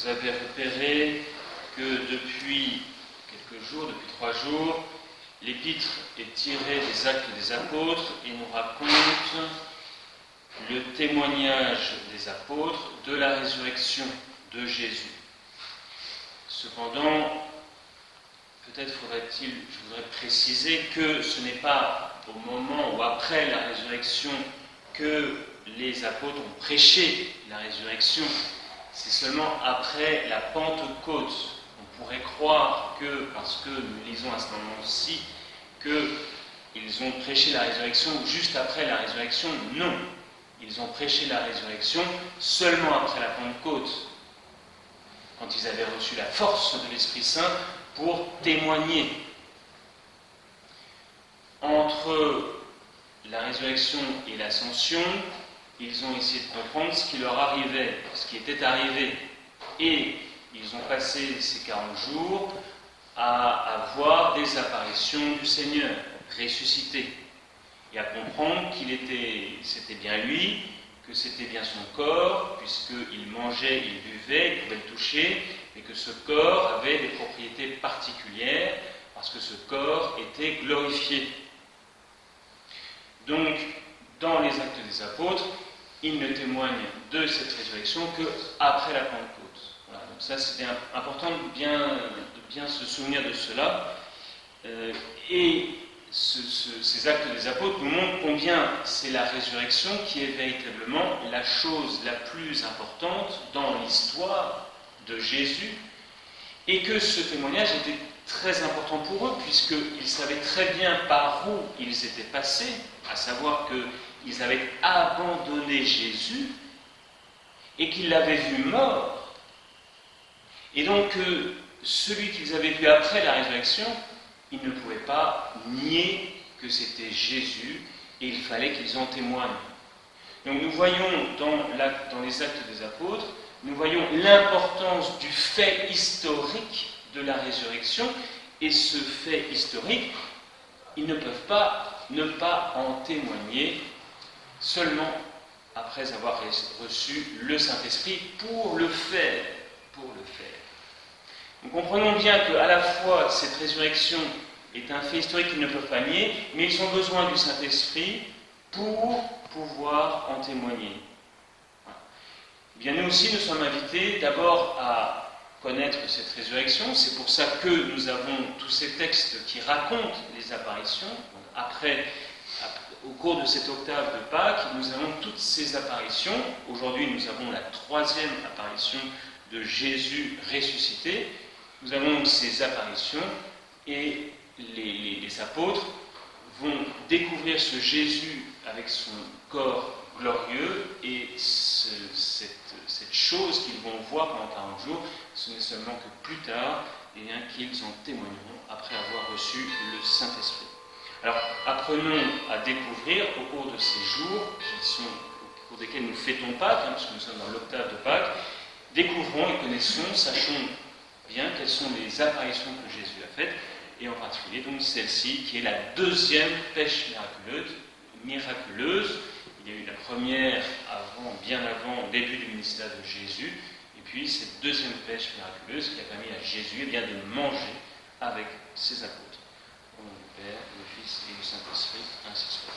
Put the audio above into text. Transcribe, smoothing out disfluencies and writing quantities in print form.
avez repéré que depuis quelques jours, depuis 3 jours, l'épître est tirée des Actes des Apôtres et nous raconte le témoignage des apôtres de la résurrection de Jésus. Cependant, peut-être je voudrais préciser que ce n'est pas au moment ou après la résurrection que les apôtres ont prêché la résurrection, c'est seulement après la Pentecôte. On pourrait croire que, parce que nous lisons à ce moment-ci, qu'ils ont prêché la résurrection juste après la résurrection. Non, ils ont prêché la résurrection seulement après la Pentecôte, quand ils avaient reçu la force de l'Esprit Saint pour témoigner. Entre la résurrection et l'ascension, ils ont essayé de comprendre ce qui leur arrivait, ce qui était arrivé. Et ils ont passé ces 40 jours à avoir des apparitions du Seigneur ressuscité et à comprendre c'était bien lui, que c'était bien son corps, puisqu'il mangeait, il buvait, il pouvait le toucher, et que ce corps avait des propriétés particulières, parce que ce corps était glorifié. Donc, dans les Actes des Apôtres, il ne témoigne de cette résurrection qu'après la Pentecôte. Voilà, donc ça, c'était important de bien se souvenir de cela. Ces Actes des Apôtres nous montrent combien c'est la résurrection qui est véritablement la chose la plus importante dans l'histoire de Jésus, et que ce témoignage était très important pour eux, puisqu'ils savaient très bien par où ils étaient passés, à savoir qu'ils avaient abandonné Jésus et qu'ils l'avaient vu mort. Et donc, celui qu'ils avaient vu après la résurrection, ils ne pouvaient pas nier que c'était Jésus, et il fallait qu'ils en témoignent. Donc nous voyons dans les Actes des Apôtres, nous voyons l'importance du fait historique de la résurrection, et ce fait historique, ils ne peuvent pas ne pas en témoigner seulement après avoir reçu le Saint-Esprit pour le faire. Nous comprenons bien qu'à la fois cette résurrection est un fait historique qu'ils ne peuvent pas nier, mais ils ont besoin du Saint-Esprit pour pouvoir en témoigner. Eh bien, nous aussi, nous sommes invités d'abord à connaître cette résurrection. C'est pour ça que nous avons tous ces textes qui racontent les apparitions. Donc, au cours de cette octave de Pâques, nous avons toutes ces apparitions. Aujourd'hui, nous avons la 3e apparition de Jésus ressuscité. Nous avons ces apparitions et les apôtres vont découvrir ce Jésus avec son corps glorieux, et cette chose qu'ils vont voir pendant 40 jours, ce n'est seulement que plus tard qu'ils en témoigneront après avoir reçu le Saint-Esprit. Alors, apprenons à découvrir au cours de ces jours, au cours desquels nous fêtons Pâques, puisque nous sommes dans l'octave de Pâques, découvrons et connaissons, sachons bien quelles sont les apparitions que Jésus a faites, et en particulier donc celle-ci qui est la 2e pêche miraculeuse. Il y a eu la première bien avant le début du ministère de Jésus, et puis cette 2e pêche miraculeuse qui a permis à Jésus de manger avec ses apôtres. Au nom du Père, du Fils et du Saint-Esprit, ainsi soit.